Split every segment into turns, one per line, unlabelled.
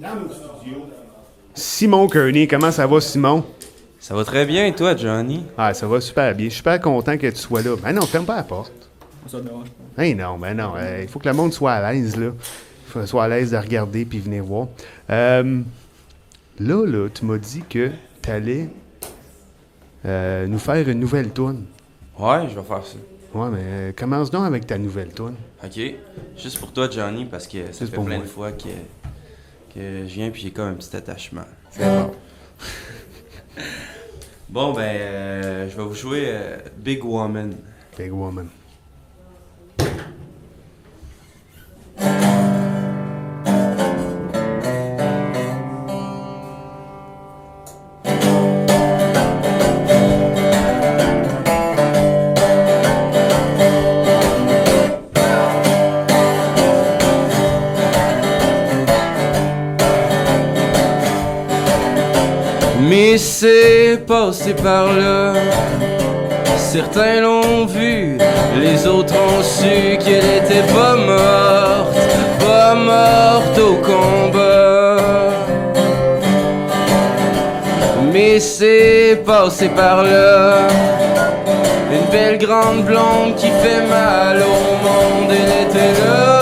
dans nos studios, Simon Kearney. Comment ça va, Simon?
Ça va très bien, et toi, Johnny?
Ah, ça va super bien. Je suis super content que tu sois là. Ben non, ferme pas la porte.
Ça te dérange pas.
Hey non, ben non. Il faut que le monde soit à l'aise, là. Il faut qu'il soit à l'aise de regarder puis venir voir. Là, tu m'as dit que tu allais nous faire une nouvelle toune.
Ouais, je vais faire ça.
Ouais, mais commence donc avec ta nouvelle toune.
OK. Juste pour toi, Johnny, parce que ça
Juste
fait
pour
plein
moi.
de fois que je viens puis j'ai comme un petit attachement.
C'est bon.
Bon, ben, je vais vous jouer Big Woman.
Big Woman.
Mais c'est passé par là. Certains l'ont vu, les autres ont su qu'elle était pas morte au combat. Mais c'est passé par là. Une belle grande blonde qui fait mal au monde, elle était là,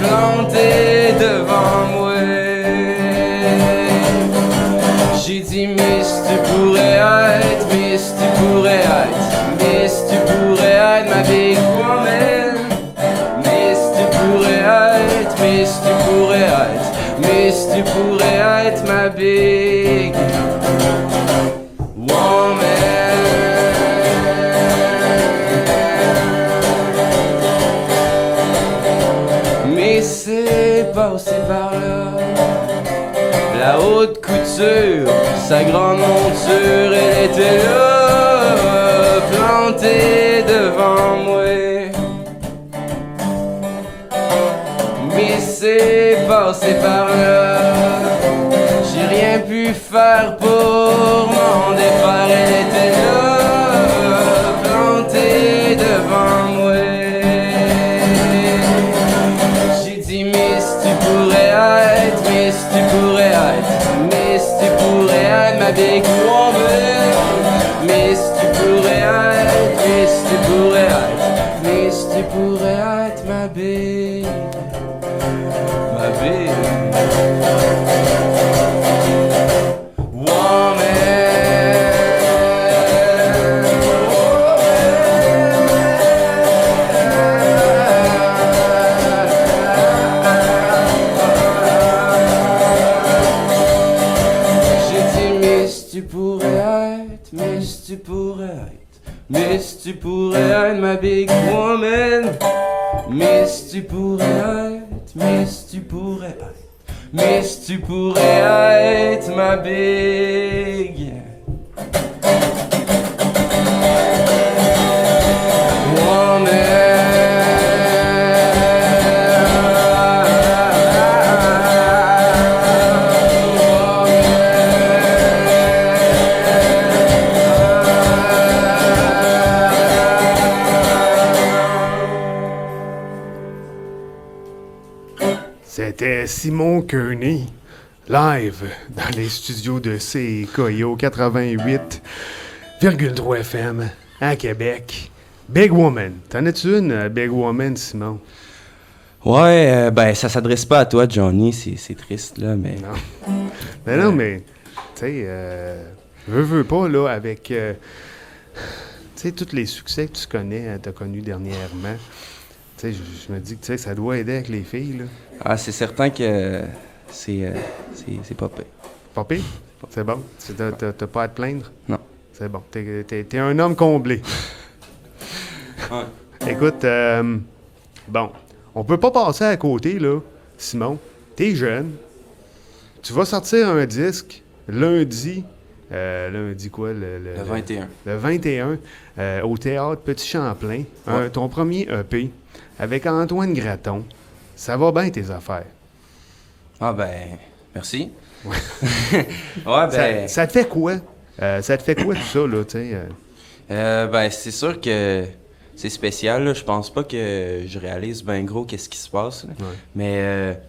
plantée devant moi. J'ai dit Miss, tu pourrais être, Miss, tu pourrais être, Miss, tu pourrais être ma big woman. Miss, tu pourrais être, Miss, tu pourrais être, Miss, tu pourrais être ma big woman. Mais c'est passé par là. La haute couture, sa grande monture, elle était là, plantée devant moi. Mais c'est passé par là, j'ai rien pu faire pour m'en défaire, elle était là, plantée devant moi. J'ai dit Miss, tu pourrais être, Miss, tu pourrais être, Miss, tu pourrais être ma big woman. Miss, tu pourrais être, Miss, tu pourrais être, Miss, tu pourrais être ma big Miss, tu pourrais être ma big woman. Miss, tu pourrais être, Miss, tu pourrais être, Miss, tu pourrais être ma big
C'était Simon Kearney, live dans les studios de CKIO 88,3 FM à Québec. Big Woman. T'en as-tu une, Big Woman, Simon?
Ouais, ben ça s'adresse pas à toi, Johnny, c'est triste, là, mais...
Non. Ben non, mais, tu sais, veux pas, là, avec, tu sais, tous les succès que tu connais, t'as connus dernièrement. Tu sais, je me dis que, tu sais, ça doit aider avec les filles, là.
Ah, c'est certain que c'est pas pire.
Pas pire? C'est bon? T'as pas à te plaindre?
Non.
C'est bon. T'es un homme comblé.
Ouais.
Écoute, bon, on peut pas passer à côté, là, Simon. T'es jeune. Tu vas sortir un disque lundi. Lundi quoi?
Le 21.
Le 21, au Théâtre Petit Champlain.
Ouais.
Ton premier EP avec Antoine Graton. Ça va bien, tes affaires.
Ah ben, merci.
Ouais.
Ouais, ben...
Ça te fait quoi? Ça te fait quoi tout ça, là, tu sais?
Ben, c'est sûr que c'est spécial, là. Je pense pas que je réalise bien gros qu'est-ce qui se passe, là.
Ouais.
Mais,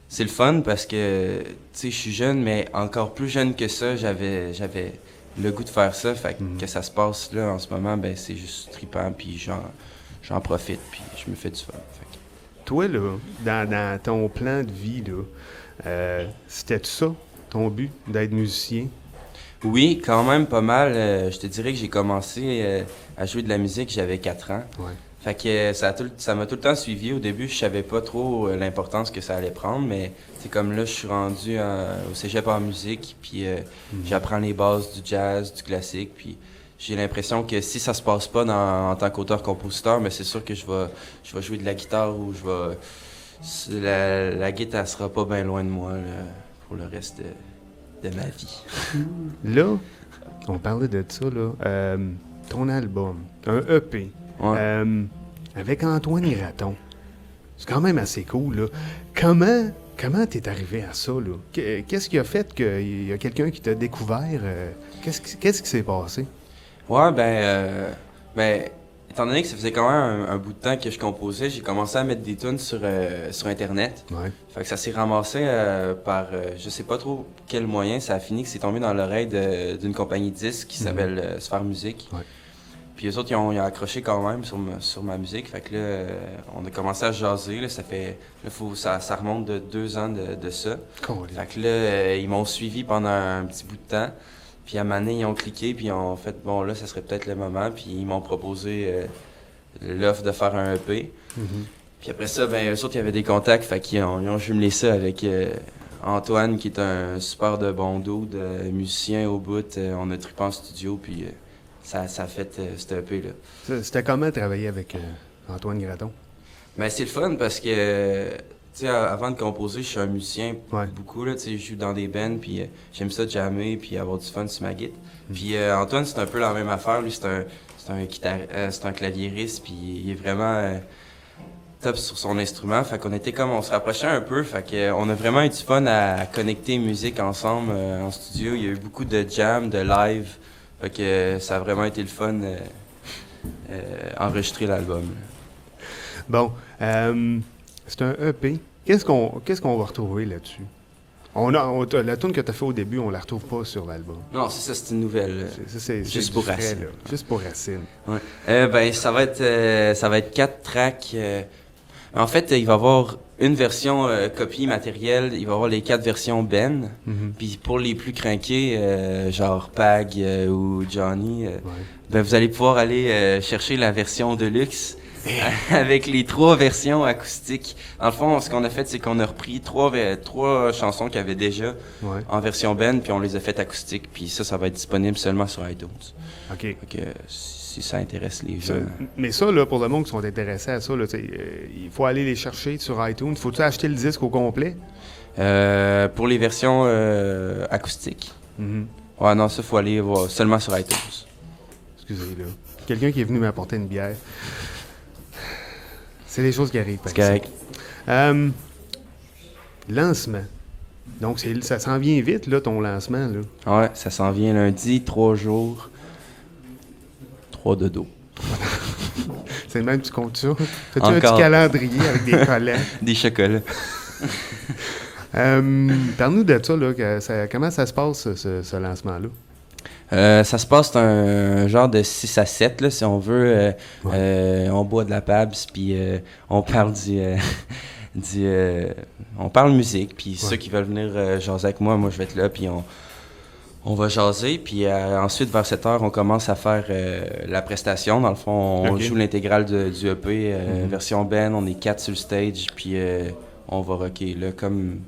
c'est le fun parce que, tu sais, je suis jeune, mais encore plus jeune que ça, j'avais le goût de faire ça. Fait que ça se passe là en ce moment, ben c'est juste trippant, puis j'en profite, puis je me fais du fun. Fait que...
Toi, là, dans ton plan de vie, là, c'était ça, ton but, d'être musicien?
Oui, quand même pas mal. Je te dirais que j'ai commencé à jouer de la musique, j'avais 4 ans.
Ouais.
Fait que ça m'a tout le temps suivi. Au début, je savais pas trop l'importance que ça allait prendre, mais c'est comme là, je suis rendu au cégep en musique, puis j'apprends les bases du jazz, du classique, puis j'ai l'impression que si ça se passe pas en tant qu'auteur-compositeur, mais c'est sûr que je vais jouer de la guitare ou la guitare elle sera pas bien loin de moi là, pour le reste de ma vie.
Là, on parlait de ça, là. Ton album, un EP,
Ouais.
avec Antoine Graton. C'est quand même assez cool, là. Comment t'es arrivé à ça, là? Qu'est-ce qui a fait qu'il y a quelqu'un qui t'a découvert? Qu'est-ce qui s'est passé?
Ouais, ben, étant donné que ça faisait quand même un bout de temps que je composais, j'ai commencé à mettre des tunes sur Internet.
Ouais.
Fait que ça s'est ramassé par, je sais pas trop quel moyen, ça a fini que c'est tombé dans l'oreille d'une compagnie de disques qui s'appelle Sphère Musique.
Ouais.
Puis eux autres, ils ont accroché quand même sur ma musique. Fait que là, on a commencé à jaser. Là, ça remonte de 2 ans de ça.
Cool.
Fait que là, ils m'ont suivi pendant un petit bout de temps. Puis à un moment donné, ils ont cliqué, puis ils ont fait, bon, là, ça serait peut-être le moment. Puis ils m'ont proposé l'offre de faire un EP. Puis après ça, ben, eux autres, il y avait des contacts. Fait qu'ils ont jumelé ça avec Antoine, qui est un super de bon dude, musicien au bout. On a trippé en studio, puis ça a fait cet EP-là.
C'était comment travailler avec Antoine Graton?
Ben, c'est le fun parce que, tu sais, avant de composer, je suis un musicien beaucoup, là, tu sais, je joue dans des bands, puis j'aime ça jammer, puis avoir du fun sur ma guitare. Puis Antoine, c'est un peu la même affaire, lui, c'est un claviériste, puis il est vraiment top sur son instrument, fait qu'on était comme, on se rapprochait un peu, fait qu'on a vraiment eu du fun à connecter musique ensemble en studio. Il y a eu beaucoup de jam, de live, fait que ça a vraiment été le fun enregistrer l'album.
Bon, c'est un EP. Qu'est-ce qu'on va retrouver là-dessus? La tune que tu as fait au début, on la retrouve pas sur l'album.
Non, c'est ça, c'est une nouvelle.
C'est
juste
du
pour
frais,
Racine.
là. Juste pour Racine.
Ouais. Ben, ça va être 4 tracks. En fait, il va y avoir une version copie matérielle, il va y avoir les 4 versions Ben. Puis pour les plus craqués, genre Pag ou Johnny, ben, vous allez pouvoir aller chercher la version Deluxe. Avec les 3 versions acoustiques. Dans le fond, ce qu'on a fait, c'est qu'on a repris 3 chansons qu'il y avait déjà en version Ben, puis on les a faites acoustiques. Puis ça va être disponible seulement sur iTunes.
OK.
Donc, si ça intéresse les gens.
Mais ça, là, pour le monde qui sont intéressés à ça, là, il faut aller les chercher sur iTunes. Faut-tu acheter le disque au complet?
Pour les versions acoustiques. Ouais, non, ça, faut aller voir seulement sur iTunes.
Excusez, là. Quelqu'un qui est venu m'apporter une bière. C'est des choses qui arrivent.
C'est correct.
Lancement. Donc, ça s'en vient vite, là, ton lancement, là.
Ouais, ça s'en vient lundi, 3 jours, 3 de dos.
C'est le même, tu comptes ça? Fais-tu un petit calendrier avec des collants?
Des chocolats.
Parle-nous de ça, là. Comment ça se passe, ce lancement-là?
Ça se passe, c'est un genre de 6 à 7, là, si on veut. On boit de la Pabs, puis on parle on parle musique, puis ceux qui veulent venir jaser avec moi, je vais être là, puis on va jaser, puis ensuite, vers 7 heures, on commence à faire la prestation. Dans le fond, on joue l'intégrale du EP, version Ben, on est 4 sur le stage, puis on va rocker, là, comme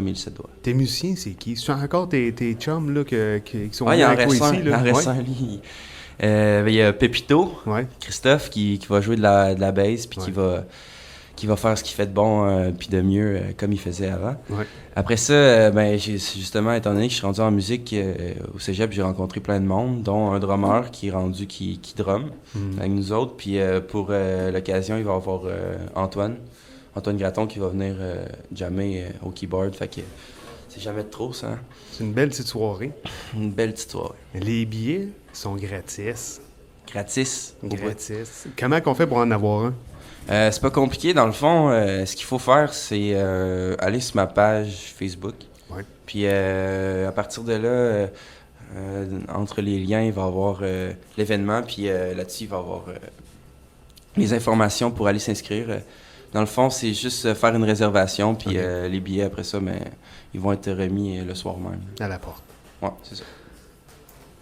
il se doit.
Tes musiciens, c'est qui? C'est encore tes chums là, qui sont
venus
avec toi ici?
Il en reste un, lui. Il y a Pépito, Christophe, qui va jouer de la bass, puis qui va faire ce qu'il fait de bon, puis de mieux, comme il faisait avant. Après ça, justement, étant donné que je suis rendu en musique au cégep, j'ai rencontré plein de monde, dont un drummer qui est rendu qui drum avec nous autres. Puis pour l'occasion, il va y avoir Antoine Graton qui va venir jammer au keyboard. Fait que c'est jamais de trop, ça. Hein?
C'est une belle petite soirée.
Une belle petite soirée.
Les billets sont gratis.
Gratis.
Gratis. Comment qu'on fait pour en avoir un?
C'est pas compliqué, dans le fond. Ce qu'il faut faire, c'est aller sur ma page Facebook.
Ouais.
Puis à partir de là, entre les liens, il va y avoir l'événement. Puis là-dessus, il va y avoir les informations pour aller s'inscrire. Dans le fond, c'est juste faire une réservation. Puis les billets, après ça, ils vont être remis le soir même.
À la porte.
Ouais, c'est ça.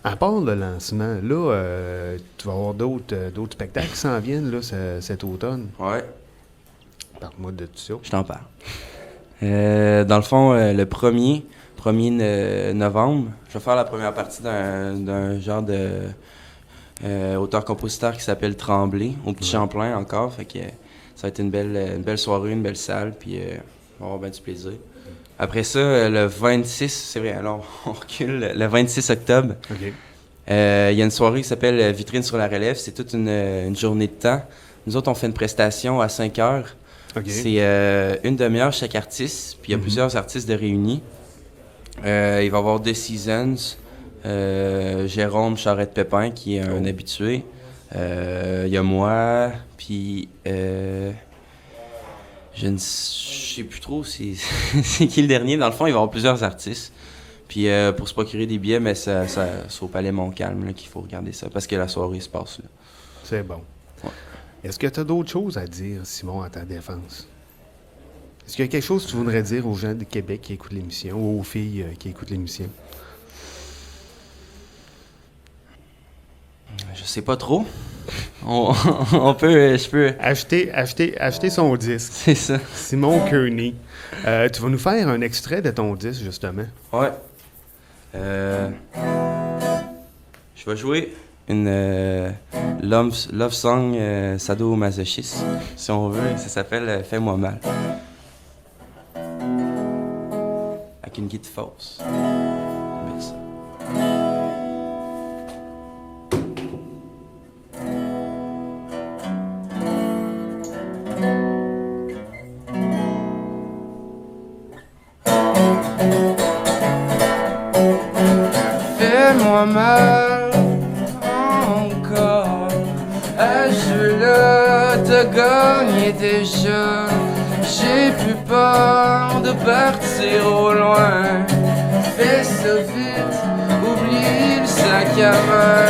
À part le lancement, là, tu vas avoir d'autres spectacles qui s'en viennent là, cet automne.
Ouais.
Parle-moi de tout ça.
Je t'en parle. Dans le fond, le 1er novembre, je vais faire la première partie d'un genre de auteur-compositeur qui s'appelle Tremblay, au Petit Champlain encore. Fait que ça va être une belle soirée, une belle salle, puis on va avoir bien du plaisir. Après ça, le 26, c'est vrai, alors on recule, le 26 octobre,
OK.
il y a une soirée qui s'appelle Vitrine sur la relève. C'est toute une journée de temps. Nous autres, on fait une prestation à 5 heures.
OK.
C'est une demi-heure chaque artiste, puis il y a plusieurs artistes de réunis. Il va y avoir The Seasons, Jérôme Charette-Pépin, qui est un habitué. Il y a moi, puis je ne sais plus trop c'est qui le dernier. Dans le fond, il va y avoir plusieurs artistes. Puis pour se procurer des billets, mais c'est au Palais Montcalm là, qu'il faut regarder ça, parce que la soirée se passe là.
C'est bon.
Ouais.
Est-ce que tu as d'autres choses à dire, Simon, à ta défense? Est-ce qu'il y a quelque chose que tu voudrais dire aux gens de Québec qui écoutent l'émission, ou aux filles qui écoutent l'émission?
Je sais pas trop. Je peux...
Acheter son disque.
C'est ça.
Simon Kearney. Tu vas nous faire un extrait de ton disque, justement.
Ouais. Je vais jouer une love song sadomasochiste, si on veut. Ça s'appelle Fais-moi mal. Avec une guitare fausse. Merci.
Fais-moi mal encore. Ai-je te gagner déjà? J'ai plus peur de partir au loin. Fais ça vite, oublie le sac à main.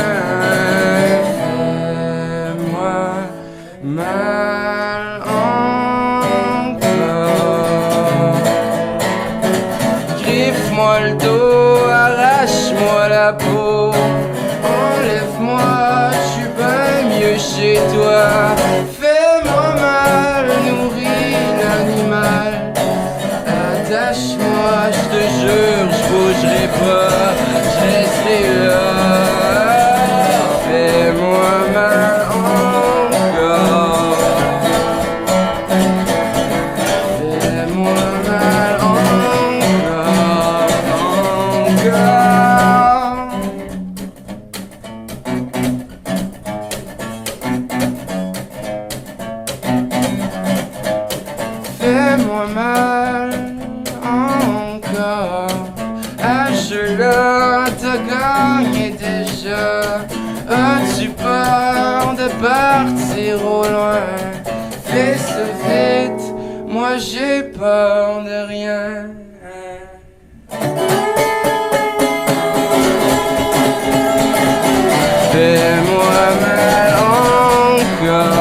Fais-moi mal encore. Griffe-moi le dos, arrache-moi la peau. Enlève-moi, je suis bien mieux chez toi. Fais-moi mal, nourris l'animal. Attache-moi, je te jure, je bougerai pas. Je resterai là. Fais-moi mal encore. Fais-moi mal encore. Fais-moi mal encore. Ai-je te gagner déjà? As-tu peur de partir au loin? Fais ça vite, moi j'ai peur de rien. Fais-moi mal encore.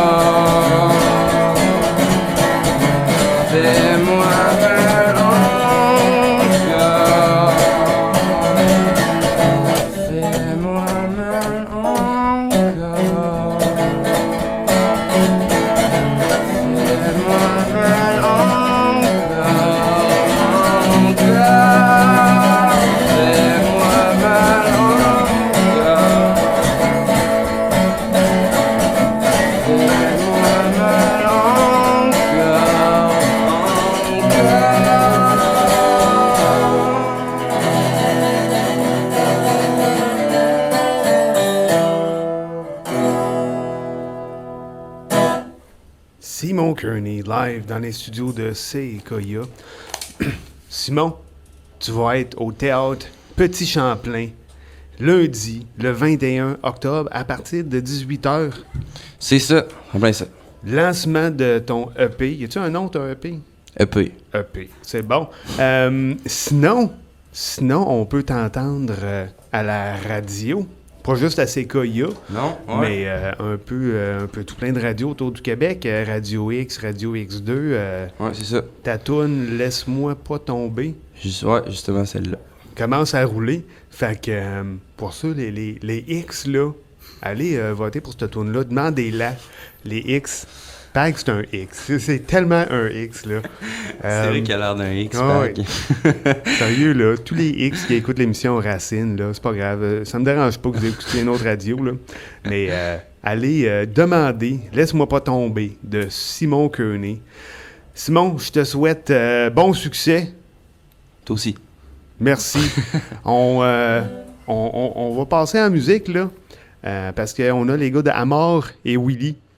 Fais-moi mal encore. Fais-moi mal encore. Fais-moi mal encore. Fais-moi mal encore. Fais-moi mal
Simon Kearney, live dans les studios de CKIA. Simon, tu vas être au théâtre Petit Champlain lundi, le 21 octobre, à partir de 18h.
C'est ça, en plein ça.
Lancement de ton EP. Y a-tu un nom, ton EP?
EP.
EP, c'est bon. Sinon, on peut t'entendre à la radio. Pas juste à CKIA,
Non?
mais un peu tout plein de radios autour du Québec. Radio X, Radio X2.
Ouais, c'est ça.
Ta toune Laisse-moi pas tomber
Ouais, justement celle-là.
commence à rouler. Fait que pour ça, les X, là, allez voter pour cette toune-là. Demandez-la. Les X. Pack, c'est un X. C'est tellement un X, là.
C'est vrai qu'elle a l'air d'un X.
ah
pack.
Sérieux, là, tous les X qui écoutent l'émission Racine, là, c'est pas grave. Ça me dérange pas que vous écoutiez une autre radio, là. Mais allez demander « Laisse-moi pas tomber » de Simon Kearney. Simon, je te souhaite bon succès.
Toi aussi.
Merci. on va passer en musique, là, parce qu'on a les gars de Amor et Willy